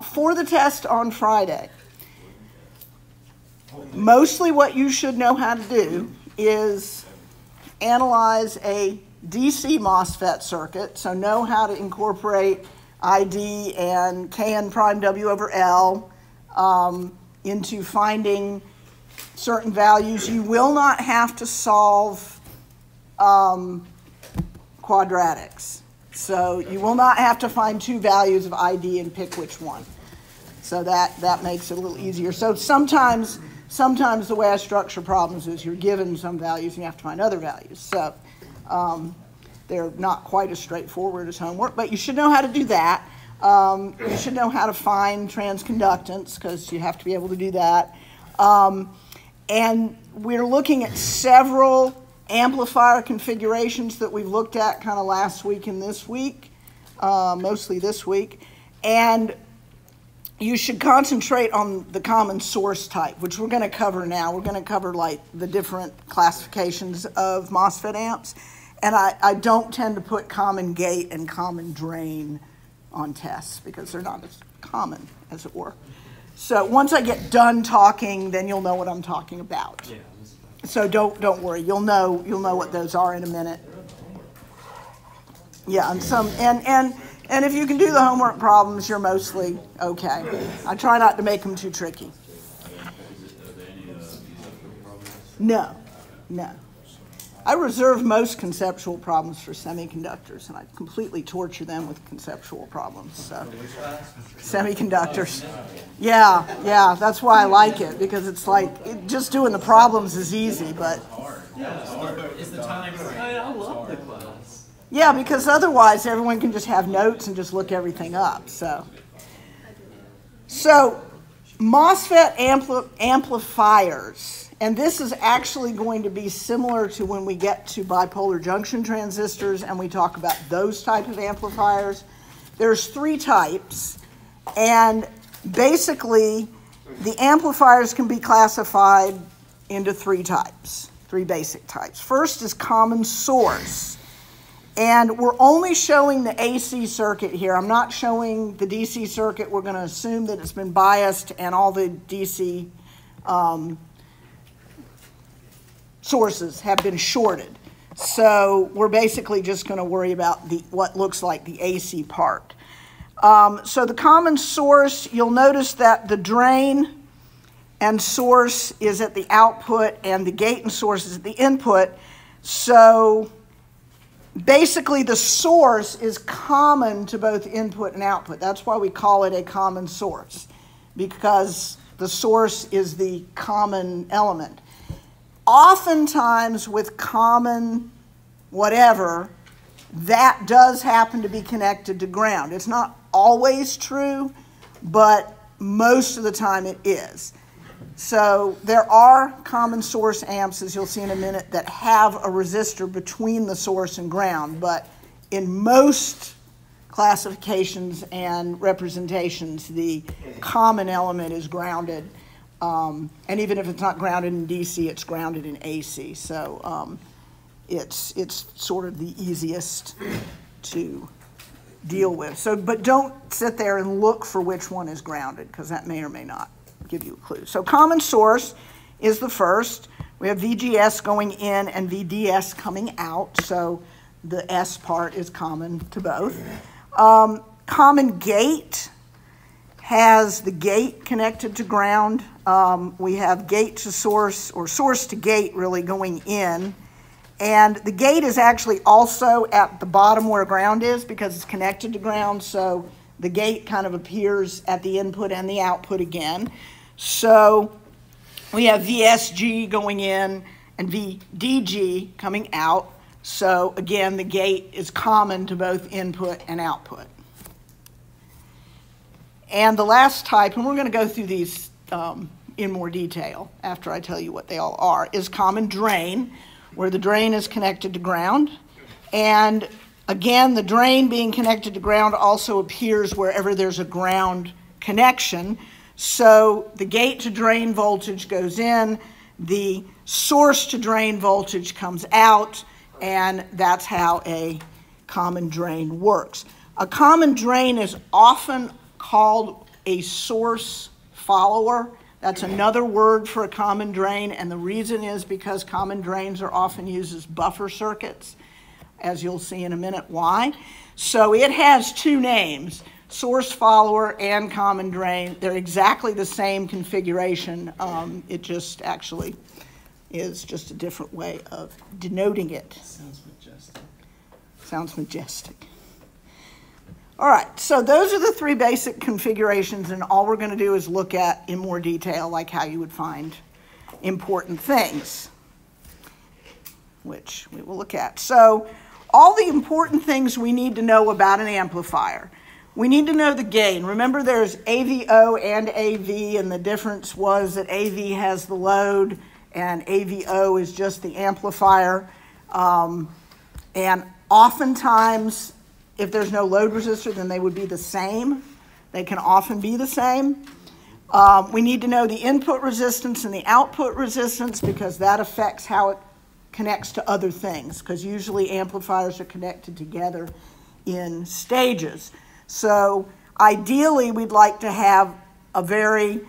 For the test on Friday, mostly what you should know how to do is analyze a DC MOSFET circuit, so know how to incorporate ID and Kn prime W over L into finding certain values. You will not have to solve quadratics. So you will not have to find two values of ID and pick which one. So that makes it a little easier. So sometimes the way I structure problems is you're given some values and you have to find other values. So they're not quite as straightforward as homework, but you should know how to do that. You should know how to find transconductance because you have to be able to do that. And we're looking at several amplifier configurations that we've looked at kind of last week and this week, mostly this week. And you should concentrate on the common source type, which we're going to cover now. We're going to cover like the different classifications of MOSFET amps. And I don't tend to put common gate and common drain on tests because they're not as common, as it were. So once I get done talking, then you'll know what I'm talking about. Yeah. So don't worry. You'll know what those are in a minute. Yeah, and if you can do the homework problems, you're mostly okay. I try not to make them too tricky. No. I reserve most conceptual problems for semiconductors, and I completely torture them with conceptual problems. So, semiconductors. Yeah, that's why I like it, because it's like, just doing the problems is easy, but... Is the time right? I love the class. Yeah, because otherwise everyone can just have notes and just look everything up, so... MOSFET amplifiers. And this is actually going to be similar to when we get to bipolar junction transistors and we talk about those type of amplifiers. There's three types, and basically the amplifiers can be classified into three types, three basic types. First is common source, and we're only showing the AC circuit here. I'm not showing the DC circuit. We're going to assume that it's been biased and all the DC sources have been shorted. So we're basically just going to worry about what looks like the AC part. So the common source, you'll notice that the drain and source is at the output and the gate and source is at the input. So basically the source is common to both input and output. That's why we call it a common source, because the source is the common element. Oftentimes with common whatever, that does happen to be connected to ground. It's not always true, but most of the time it is. So there are common source amps, as you'll see in a minute, that have a resistor between the source and ground, but in most classifications and representations, the common element is grounded. And even if it's not grounded in DC, it's grounded in AC. So it's sort of the easiest to deal with. So, but don't sit there and look for which one is grounded, because that may or may not give you a clue. So common source is the first. We have VGS going in and VDS coming out. So the S part is common to both. Common gate has the gate connected to ground. We have gate to source, or source to gate really, going in. And the gate is actually also at the bottom where ground is because it's connected to ground. So the gate kind of appears at the input and the output again. So we have VSG going in and VDG coming out. So again, the gate is common to both input and output. And the last type, and we're going to go through these in more detail after I tell you what they all are, is common drain, where the drain is connected to ground. And again, the drain being connected to ground also appears wherever there's a ground connection. So the gate to drain voltage goes in, the source to drain voltage comes out, and that's how a common drain works. A common drain is often called a source follower. That's another word for a common drain, and the reason is because common drains are often used as buffer circuits, as you'll see in a minute why. So it has two names, source follower and common drain. They're exactly the same configuration. It just actually is just a different way of denoting it. Sounds majestic. Sounds majestic. All right, so those are the three basic configurations, and all we're going to do is look at in more detail, like how you would find important things, which we will look at. So all the important things we need to know about an amplifier. We need to know the gain. Remember, there's AVO and AV, and the difference was that AV has the load and AVO is just the amplifier. And oftentimes, if there's no load resistor, then they would be the same. They can often be the same. We need to know the input resistance and the output resistance because that affects how it connects to other things, because usually amplifiers are connected together in stages. So ideally, we'd like to have a very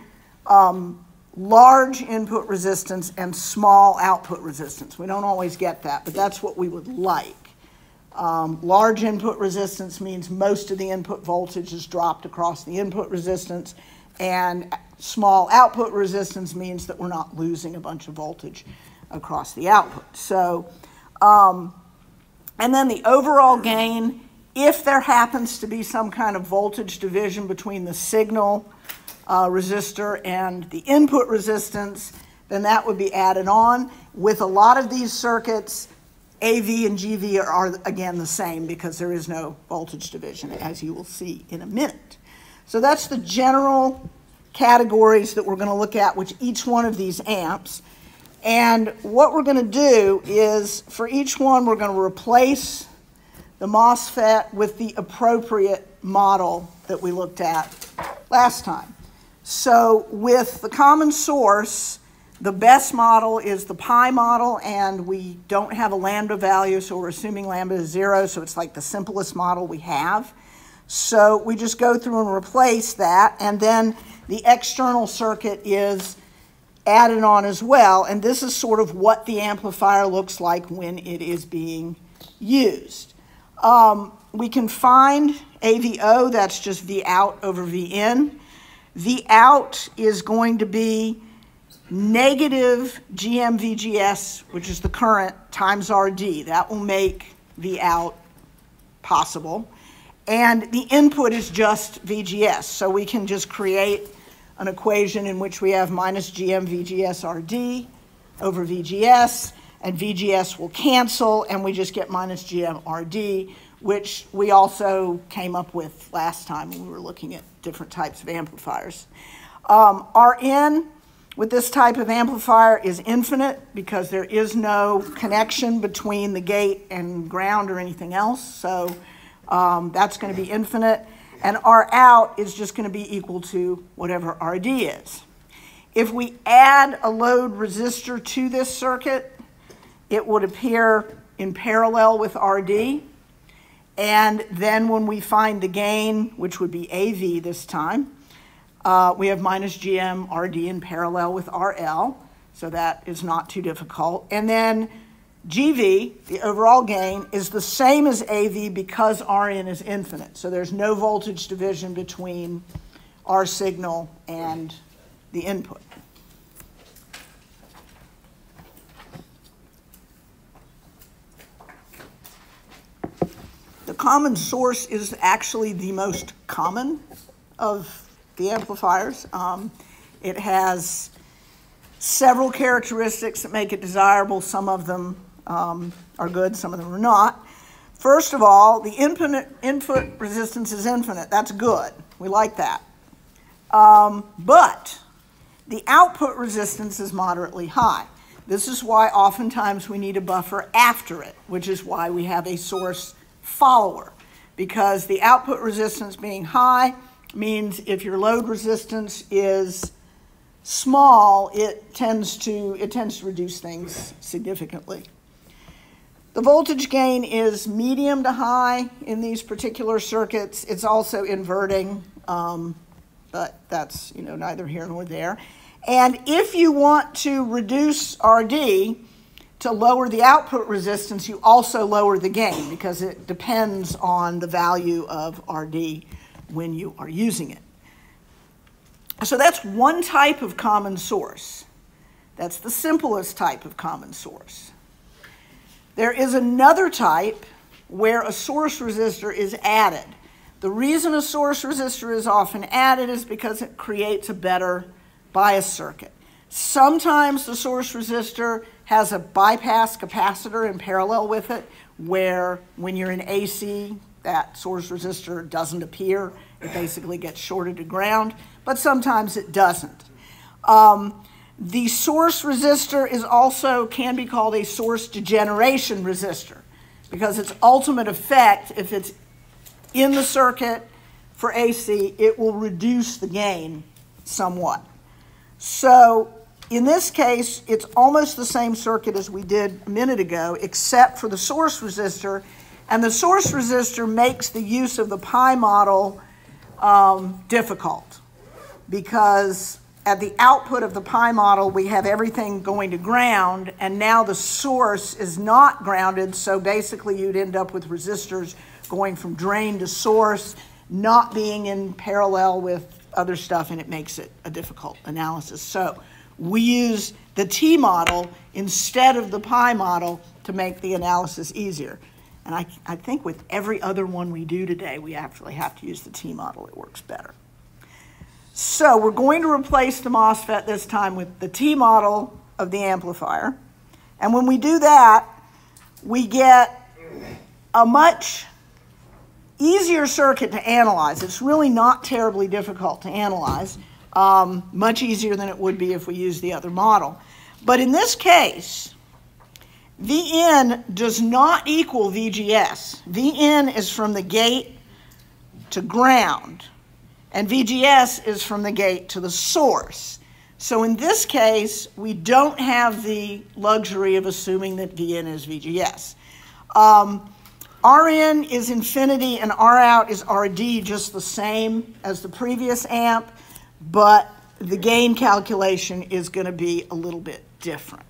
large input resistance and small output resistance. We don't always get that, but that's what we would like. Large input resistance means most of the input voltage is dropped across the input resistance, and small output resistance means that we're not losing a bunch of voltage across the output. So, and then the overall gain, if there happens to be some kind of voltage division between the signal resistor and the input resistance, then that would be added on. With a lot of these circuits, AV and GV are again the same because there is no voltage division, as you will see in a minute. So that's the general categories that we're going to look at with each one of these amps. And what we're going to do is, for each one, we're going to replace the MOSFET with the appropriate model that we looked at last time. So with the common source, the best model is the pi model, and we don't have a lambda value, so we're assuming lambda is 0, so it's like the simplest model we have. So we just go through and replace that, and then the external circuit is added on as well, and this is sort of what the amplifier looks like when it is being used. We can find AVO, that's just V out over V in. V out is going to be negative GM-VGS, which is the current, times RD. That will make V out possible. And the input is just VGS, so we can just create an equation in which we have minus GM-VGS RD over VGS, and VGS will cancel, and we just get minus GM-RD, which we also came up with last time when we were looking at different types of amplifiers. Rn with this type of amplifier is infinite because there is no connection between the gate and ground or anything else, so that's going to be infinite. And R out is just going to be equal to whatever RD is. If we add a load resistor to this circuit, it would appear in parallel with RD. And then when we find the gain, which would be AV this time, we have minus GM RD in parallel with RL, so that is not too difficult. And then GV, the overall gain, is the same as AV because Rn is infinite. So there's no voltage division between our signal and the input. The common source is actually the most common of the amplifiers. It has several characteristics that make it desirable. Some of them are good, some of them are not. First of all, the input resistance is infinite. That's good. We like that. But the output resistance is moderately high. This is why oftentimes we need a buffer after it, which is why we have a source follower, because the output resistance being high means if your load resistance is small, it tends to reduce things significantly. The voltage gain is medium to high in these particular circuits. It's also inverting. but that's, neither here nor there. And if you want to reduce RD to lower the output resistance, you also lower the gain because it depends on the value of RD when you are using it. So that's one type of common source. That's the simplest type of common source. There is another type where a source resistor is added. The reason a source resistor is often added is because it creates a better bias circuit. Sometimes the source resistor has a bypass capacitor in parallel with it, where when you're in AC, that source resistor doesn't appear. It basically gets shorted to ground, but sometimes it doesn't. The source resistor can be called a source degeneration resistor because its ultimate effect, if it's in the circuit for AC, it will reduce the gain somewhat. So in this case, it's almost the same circuit as we did a minute ago, except for the source resistor. And the source resistor makes the use of the pi model difficult because at the output of the pi model, we have everything going to ground, and now the source is not grounded, so basically you'd end up with resistors going from drain to source, not being in parallel with other stuff, and it makes it a difficult analysis. So we use the T model instead of the pi model to make the analysis easier. And I think with every other one we do today, we actually have to use the T model. It works better. So we're going to replace the MOSFET this time with the T model of the amplifier. And when we do that, we get a much easier circuit to analyze. It's really not terribly difficult to analyze, much easier than it would be if we used the other model. But in this case, Vn does not equal VGS. Vn is from the gate to ground, and VGS is from the gate to the source. So in this case, we don't have the luxury of assuming that Vn is VGS. Rn is infinity and Rout is Rd, just the same as the previous amp, but the gain calculation is going to be a little bit different.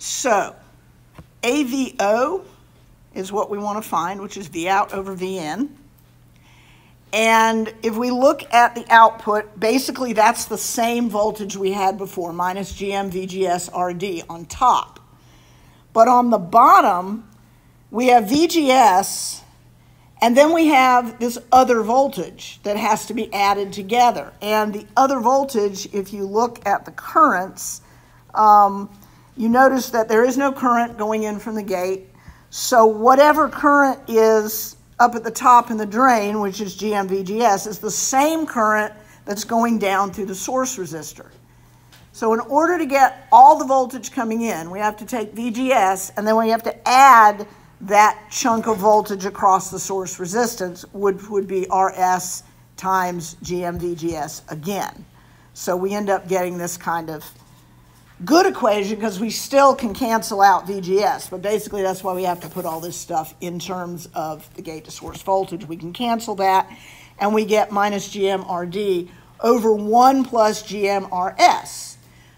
So AVO is what we want to find, which is Vout over Vn. And if we look at the output, basically that's the same voltage we had before, minus GM VGS RD on top. But on the bottom, we have VGS, and then we have this other voltage that has to be added together. And the other voltage, if you look at the currents, you notice that there is no current going in from the gate. So whatever current is up at the top in the drain, which is GM VGS, is the same current that's going down through the source resistor. So in order to get all the voltage coming in, we have to take VGS, and then we have to add that chunk of voltage across the source resistance, which would be RS times GM VGS again. So we end up getting this kind of good equation because we still can cancel out VGS, but basically that's why we have to put all this stuff in terms of the gate to source voltage. We can cancel that, and we get minus GM RD over 1 plus GM RS.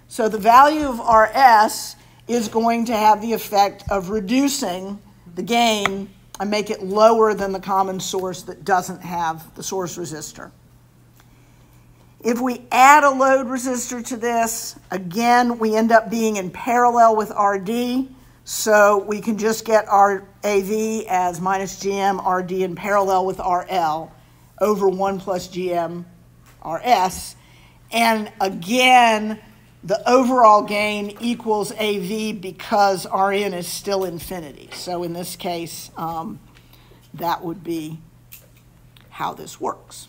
So the value of RS is going to have the effect of reducing the gain and make it lower than the common source that doesn't have the source resistor. If we add a load resistor to this, again, we end up being in parallel with RD, so we can just get our AV as minus GM RD in parallel with RL over 1 plus GM RS. And again, the overall gain equals AV because Rn is still infinity. So in this case, that would be how this works.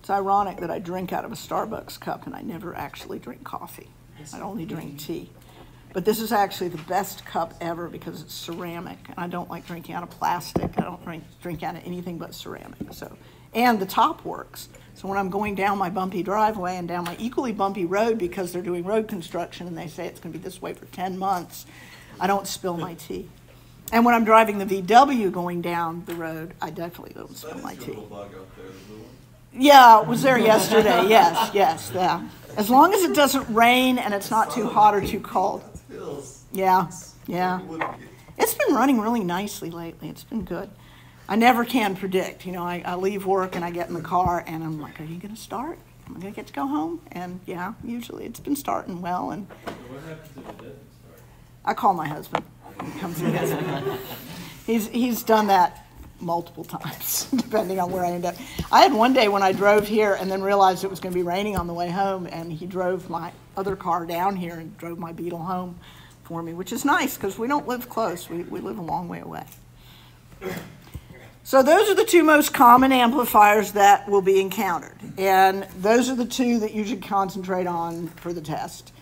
It's ironic that I drink out of a Starbucks cup and I never actually drink coffee. I only drink tea. But this is actually the best cup ever because it's ceramic. And I don't like drinking out of plastic. I don't drink out of anything but ceramic. So and the top works. So when I'm going down my bumpy driveway and down my equally bumpy road because they're doing road construction and they say it's going to be this way for 10 months, I don't spill my tea. And when I'm driving the VW going down the road, I definitely don't spill my tea. Yeah, it was there yesterday. Yes, yeah. As long as it doesn't rain and it's not too hot or too cold. Yeah. It's been running really nicely lately. It's been good. I never can predict. You know, I leave work and I get in the car and I'm like, are you going to start? Am I going to get to go home? And yeah, usually it's been starting well. And What happens if it doesn't start? I call my husband. He comes and gets me. He's done that multiple times, depending on where I end up. I had one day when I drove here and then realized it was going to be raining on the way home, and he drove my other car down here and drove my Beetle home for me, which is nice because we don't live close. We live a long way away. So those are the two most common amplifiers that will be encountered, and those are the two that you should concentrate on for the test.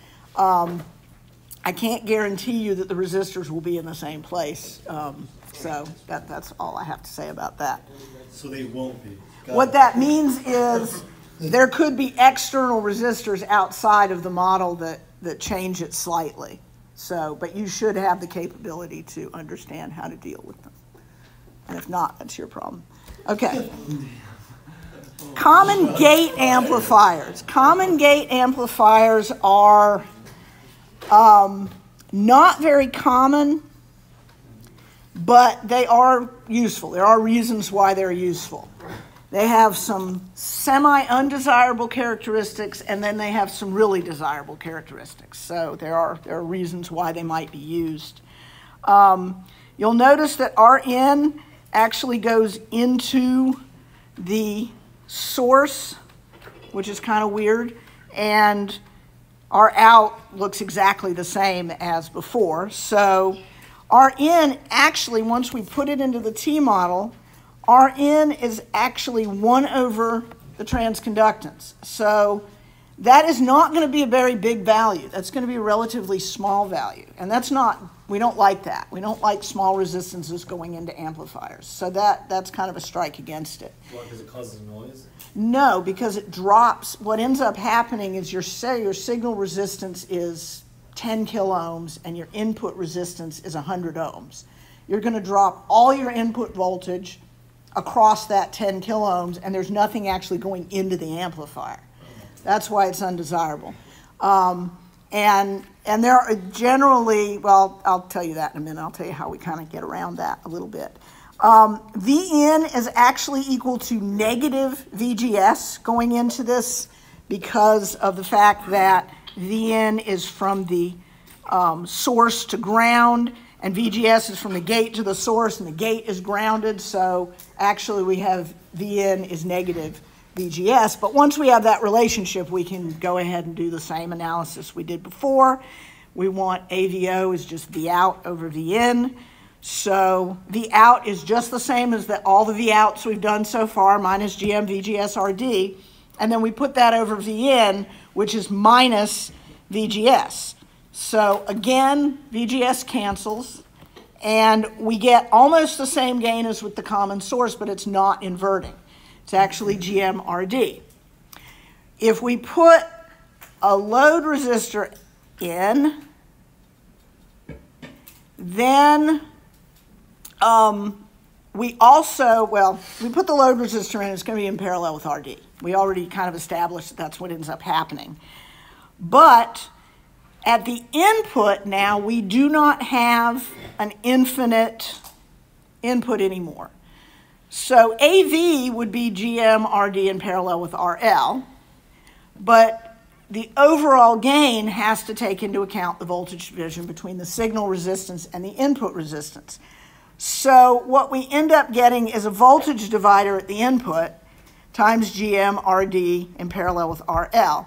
I can't guarantee you that the resistors will be in the same place, so that's all I have to say about that. So they won't be. What that means is there could be external resistors outside of the model that change it slightly. So, but you should have the capability to understand how to deal with them. And if not, that's your problem. Okay. Common gate amplifiers. Common gate amplifiers are not very common, but they are useful. There are reasons why they're useful. They have some semi-undesirable characteristics, and then they have some really desirable characteristics. So there are reasons why they might be used. You'll notice that Rn actually goes into the source, which is kind of weird, and our out looks exactly the same as before. So Rn actually, once we put it into the T model, Rn is actually 1 over the transconductance. So that is not going to be a very big value. That's going to be a relatively small value. And that's not, we don't like that. We don't like small resistances going into amplifiers. So that's kind of a strike against it. Why? Because it causes noise? No, because it drops. What ends up happening is your signal resistance is 10 kiloohms and your input resistance is 100 ohms. You're going to drop all your input voltage across that 10 kiloohms, and there's nothing actually going into the amplifier. That's why it's undesirable. And there are generally, well, I'll tell you that in a minute. I'll tell you how we kind of get around that a little bit. Vn is actually equal to negative VGS going into this because of the fact that Vn is from the source to ground, and VGS is from the gate to the source, and the gate is grounded. So actually we have Vn is negative VGS. But once we have that relationship, we can go ahead and do the same analysis we did before. We want AVO is just V out over Vn. So V out is just the same as all the V outs we've done so far, minus GM, VGS, RD. And then we put that over Vn, which is minus VGS. So again, VGS cancels, and we get almost the same gain as with the common source, but it's not inverting. It's actually GM, RD. If we put a load resistor in, then we also, well, we put the load resistor in, it's going to be in parallel with RD. We already kind of established that that's what ends up happening. But at the input now, we do not have an infinite input anymore. So AV would be GM, RD in parallel with RL, but the overall gain has to take into account the voltage division between the signal resistance and the input resistance. So what we end up getting is a voltage divider at the input times GM, RD in parallel with RL.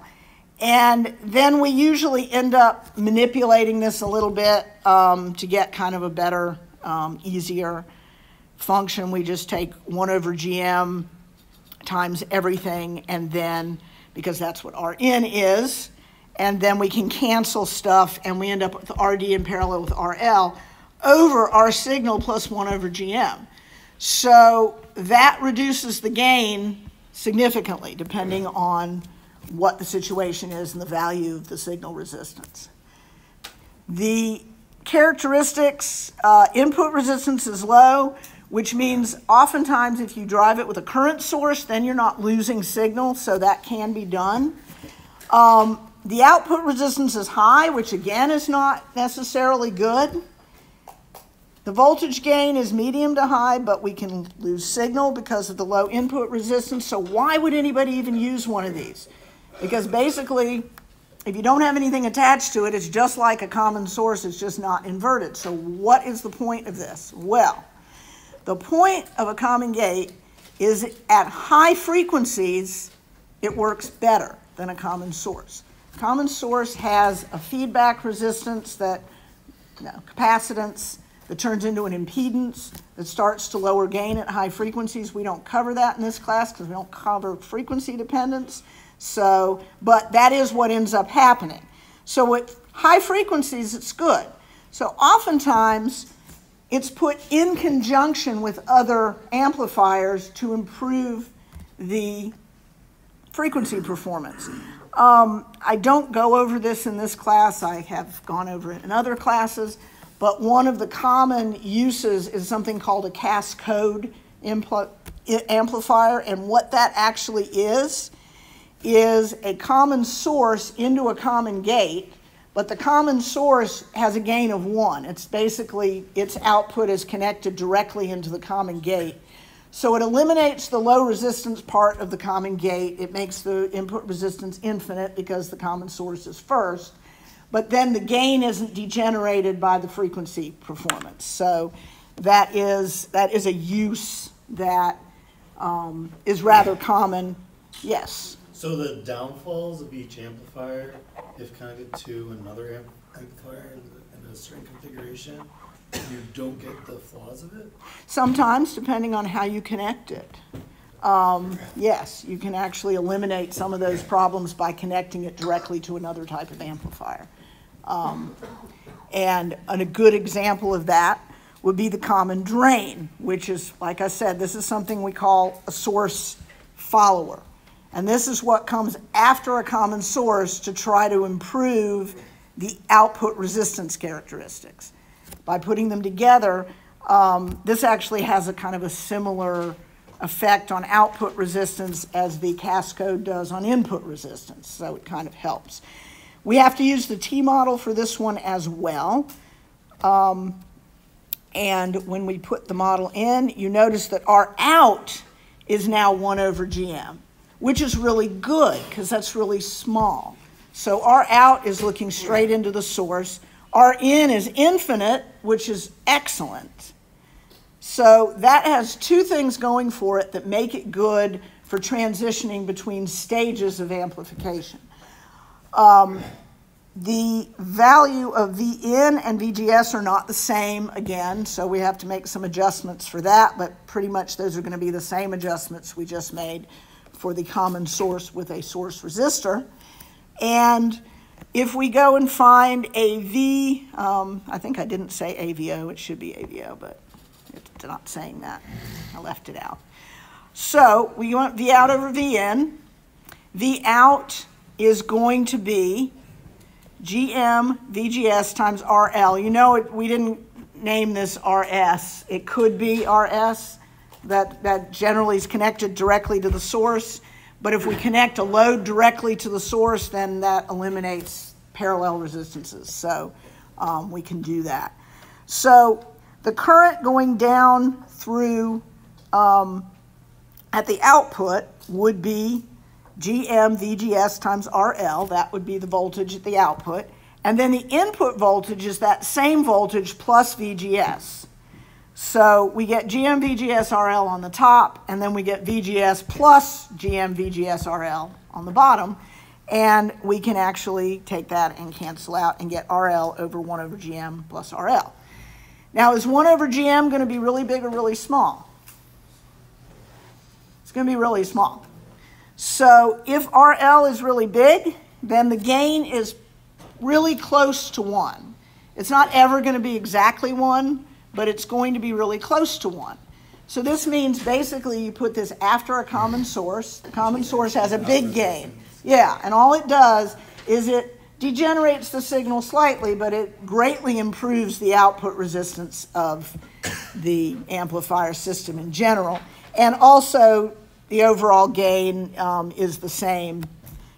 And then we usually end up manipulating this a little bit to get kind of a better, easier function. We just take 1 over GM times everything, and then, because that's what Rn is, and then we can cancel stuff, and we end up with RD in parallel with RL over our signal plus 1 over GM. So that reduces the gain significantly depending on what the situation is and the value of the signal resistance. The characteristics, input resistance is low, which means oftentimes if you drive it with a current source, then you're not losing signal, so that can be done. The output resistance is high, which again is not necessarily good. The voltage gain is medium to high, but we can lose signal because of the low input resistance. So why would anybody even use one of these? Because basically, if you don't have anything attached to it, it's just like a common source, it's just not inverted. So what is the point of this? Well, the point of a common gate is at high frequencies, it works better than a common source. Common source has a feedback resistance capacitance that turns into an impedance that starts to lower gain at high frequencies. We don't cover that in this class because we don't cover frequency dependence. So, but that is what ends up happening. So at high frequencies, it's good. So oftentimes, it's put in conjunction with other amplifiers to improve the frequency performance. I don't go over this in this class. I have gone over it in other classes. But one of the common uses is something called a cascode amplifier. And what that actually is a common source into a common gate. But the common source has a gain of 1. It's basically, its output is connected directly into the common gate. So it eliminates the low resistance part of the common gate. It makes the input resistance infinite because the common source is first. But then the gain isn't degenerated by the frequency performance. So that is a use that is rather common. Yes? So the downfalls of each amplifier, if connected to another amplifier in a certain configuration, you don't get the flaws of it? Sometimes, depending on how you connect it. Yes, you can actually eliminate some of those problems by connecting it directly to another type of amplifier. And a good example of that would be the common drain, which is, like I said, this is something we call a source follower. And this is what comes after a common source to try to improve the output resistance characteristics. By putting them together, this actually has a kind of a similar effect on output resistance as the cascode does on input resistance, so it kind of helps. We have to use the T model for this one as well. And when we put the model in, you notice that our out is now 1 over GM, which is really good because that's really small. So our out is looking straight into the source. Our in is infinite, which is excellent. So that has two things going for it that make it good for transitioning between stages of amplification. The value of Vin and VGS are not the same again, so we have to make some adjustments for that, but pretty much those are going to be the same adjustments we just made for the common source with a source resistor. And if we go and find a I think I didn't say AVO, it should be AVO, but it's not saying that. I left it out. So we want V out over Vin. V out is going to be GM VGS times RL. You know, we didn't name this RS. It could be RS. That generally is connected directly to the source. But if we connect a load directly to the source, then that eliminates parallel resistances. So we can do that. So the current going down through at the output would be GM VGS times RL. That would be the voltage at the output. And then the input voltage is that same voltage plus VGS. So we get GM VGS RL on the top, and then we get VGS plus GM VGS RL on the bottom. And we can actually take that and cancel out and get RL over 1 over GM plus RL. Now, is 1 over GM going to be really big or really small? It's going to be really small. So if RL is really big, then the gain is really close to 1. It's not ever going to be exactly 1, but it's going to be really close to 1. So this means basically you put this after a common source. The common source has a big gain. Yeah, and all it does is it degenerates the signal slightly, but it greatly improves the output resistance of the amplifier system in general. And also, the overall gain is the same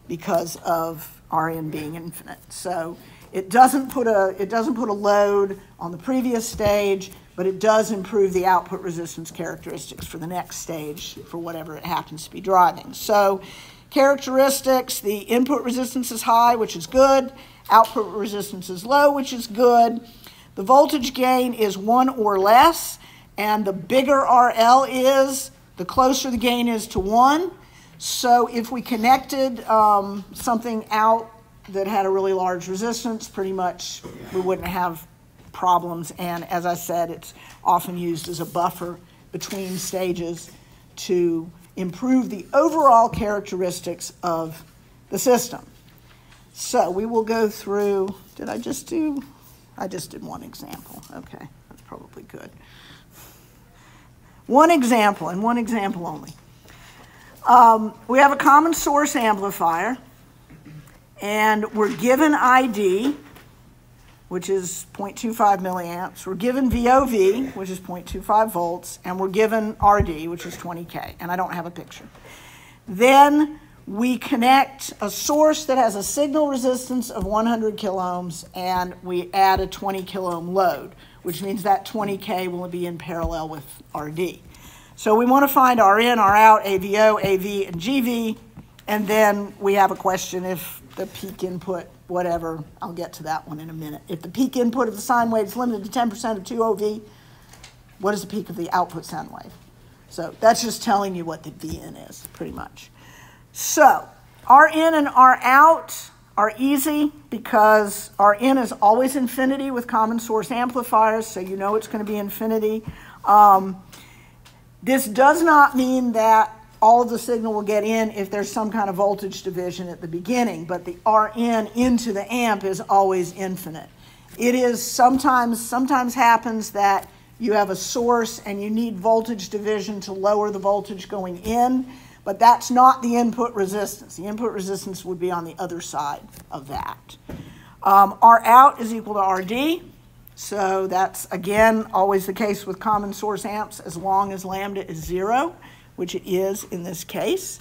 because of Rn being infinite. So it doesn't put a load on the previous stage, but it does improve the output resistance characteristics for the next stage for whatever it happens to be driving. So characteristics, the input resistance is high, which is good. Output resistance is low, which is good. The voltage gain is 1 or less, and the bigger RL is, the closer the gain is to 1. So if we connected something out that had a really large resistance, pretty much we wouldn't have problems. And as I said, it's often used as a buffer between stages to improve the overall characteristics of the system. So we will go through, I just did one example. Okay, that's probably good. One example, and one example only. We have a common source amplifier, and we're given ID, which is 0.25 milliamps. We're given VOV, which is 0.25 volts, and we're given RD, which is 20K, and I don't have a picture. Then we connect a source that has a signal resistance of 100 kiloohms, and we add a 20 kiloohm load, which means that 20K will be in parallel with RD. So we want to find Rn, Rout, AVO, AV, and GV, and then we have a question if the peak input, whatever, I'll get to that one in a minute. If the peak input of the sine wave is limited to 10% of 2OV, what is the peak of the output sound wave? So that's just telling you what the Vn is, pretty much. So Rn and Rout are easy because Rn is always infinity with common source amplifiers, so you know it's going to be infinity. This does not mean that all of the signal will get in if there's some kind of voltage division at the beginning, but the Rn into the amp is always infinite. It is sometimes happens that you have a source and you need voltage division to lower the voltage going in, but that's not the input resistance. The input resistance would be on the other side of that. Rout is equal to Rd. So that's, again, always the case with common source amps as long as lambda is 0, which it is in this case.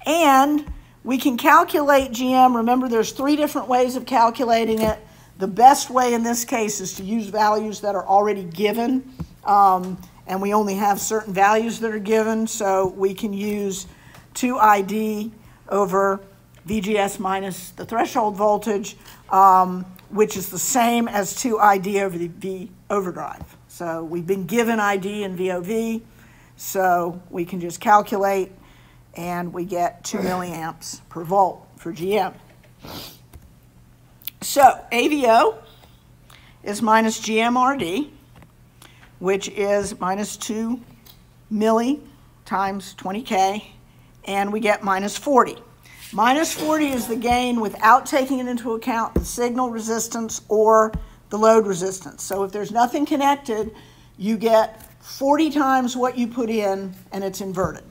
And we can calculate GM. Remember, there's 3 different ways of calculating it. The best way in this case is to use values that are already given. And we only have certain values that are given. So we can use 2ID over VGS minus the threshold voltage, which is the same as 2ID over the V overdrive. So we've been given ID and VOV, so we can just calculate, and we get 2 milliamps per volt for GM. So AVO is minus GMRD, which is minus 2 milli times 20K, and we get minus 40. Minus 40 is the gain without taking into account the signal resistance or the load resistance. So if there's nothing connected, you get 40 times what you put in, and it's inverted.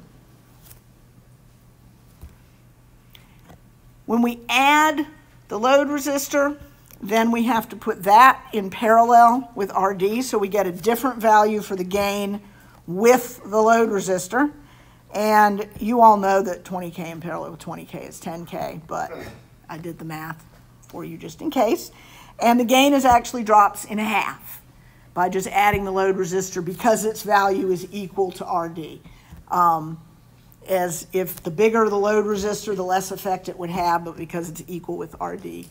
When we add the load resistor, then we have to put that in parallel with RD, so we get a different value for the gain with the load resistor. And you all know that 20K in parallel with 20K is 10K, but I did the math for you just in case. And the gain is actually drops in half by just adding the load resistor because its value is equal to RD. As if the bigger the load resistor, the less effect it would have, but because it's equal with RD,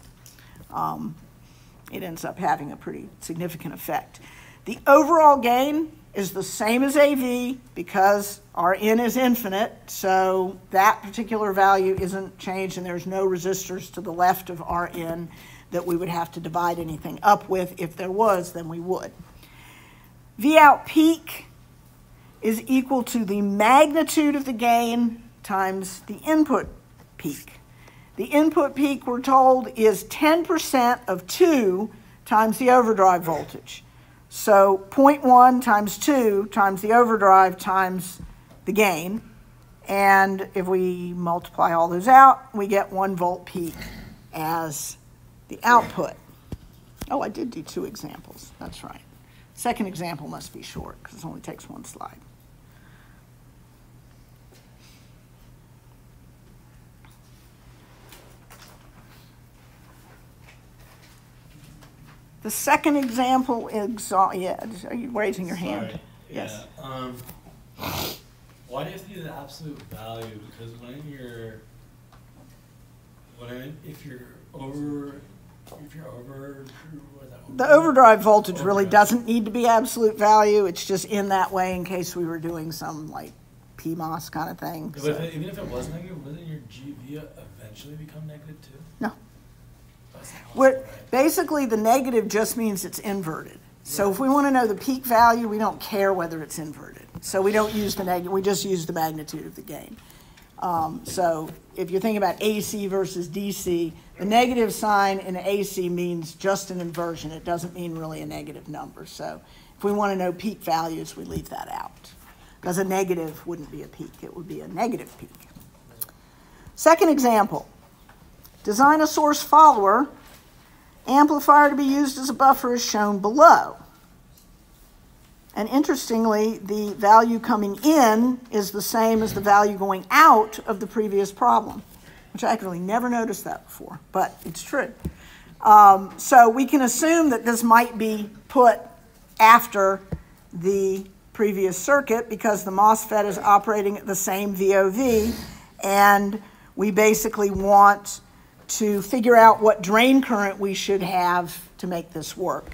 it ends up having a pretty significant effect. The overall gain is the same as AV because Rn is infinite, so that particular value isn't changed, and there's no resistors to the left of Rn that we would have to divide anything up with. If there was, then we would. Vout peak is equal to the magnitude of the gain times the input peak. The input peak, we're told, is 10% of 2 times the overdrive voltage. So 0.1 times 2 times the overdrive times the gain. And if we multiply all those out, we get 1 volt peak as the output. Oh, I did do 2 examples. That's right. Second example must be short because it only takes 1 slide. The second example is, are you raising your hand? Sorry. Yes. Yeah. Why do you have to do the absolute value? Because if you're over, the overdrive voltage really doesn't need to be absolute value. It's just in that way in case we were doing some like PMOS kind of thing. But So. even if it was negative, wouldn't your GV eventually become negative too? No. That's not possible, right? Basically, the negative just means it's inverted. So if we want to know the peak value, we don't care whether it's inverted. So we don't use the negative, we just use the magnitude of the gain. So if you're thinking about AC versus DC, the negative sign in AC means just an inversion. It doesn't mean really a negative number. So if we want to know peak values, we leave that out. Because a negative wouldn't be a peak, it would be a negative peak. Second example, design a source follower amplifier to be used as a buffer is shown below. And interestingly, the value coming in is the same as the value going out of the previous problem, which I actually never noticed that before, but it's true. So we can assume that this might be put after the previous circuit because the MOSFET is operating at the same VOV, and we basically want to figure out what drain current we should have to make this work.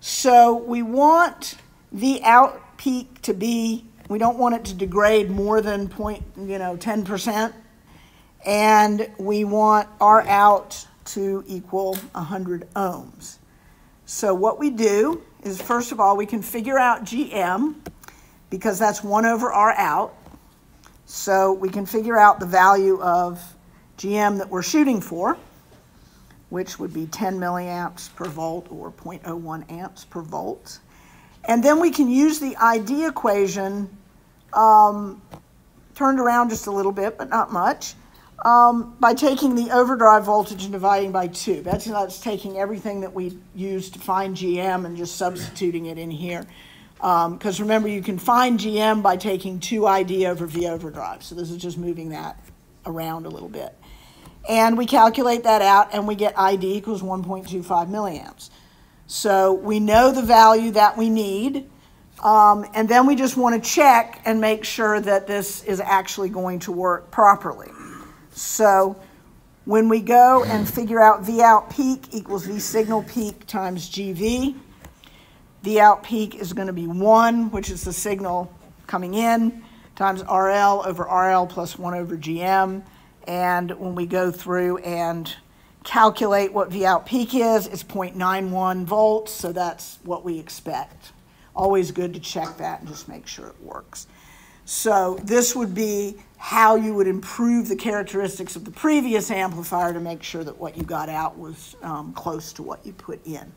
So we want the out peak to be, we don't want it to degrade more than 10%, and we want our out to equal 100 ohms. So what we do is, first of all, we can figure out GM, because that's 1 over R out. So we can figure out the value of GM that we're shooting for, which would be 10 milliamps per volt or 0.01 amps per volt. And then we can use the ID equation, turned around just a little bit, but not much, by taking the overdrive voltage and dividing by 2. That's taking everything that we used to find GM and just substituting it in here. Because remember, you can find GM by taking 2 ID over V overdrive. So this is just moving that around a little bit. And we calculate that out, and we get ID equals 1.25 milliamps. So we know the value that we need, and then we just want to check and make sure that this is actually going to work properly. So when we go and figure out V out peak equals V signal peak times GV, V out peak is going to be 1, which is the signal coming in, times RL over RL plus 1 over GM. And when we go through and calculate what V out peak is, it's 0.91 volts, so that's what we expect. Always good to check that and just make sure it works. So this would be how you would improve the characteristics of the previous amplifier to make sure that what you got out was close to what you put in.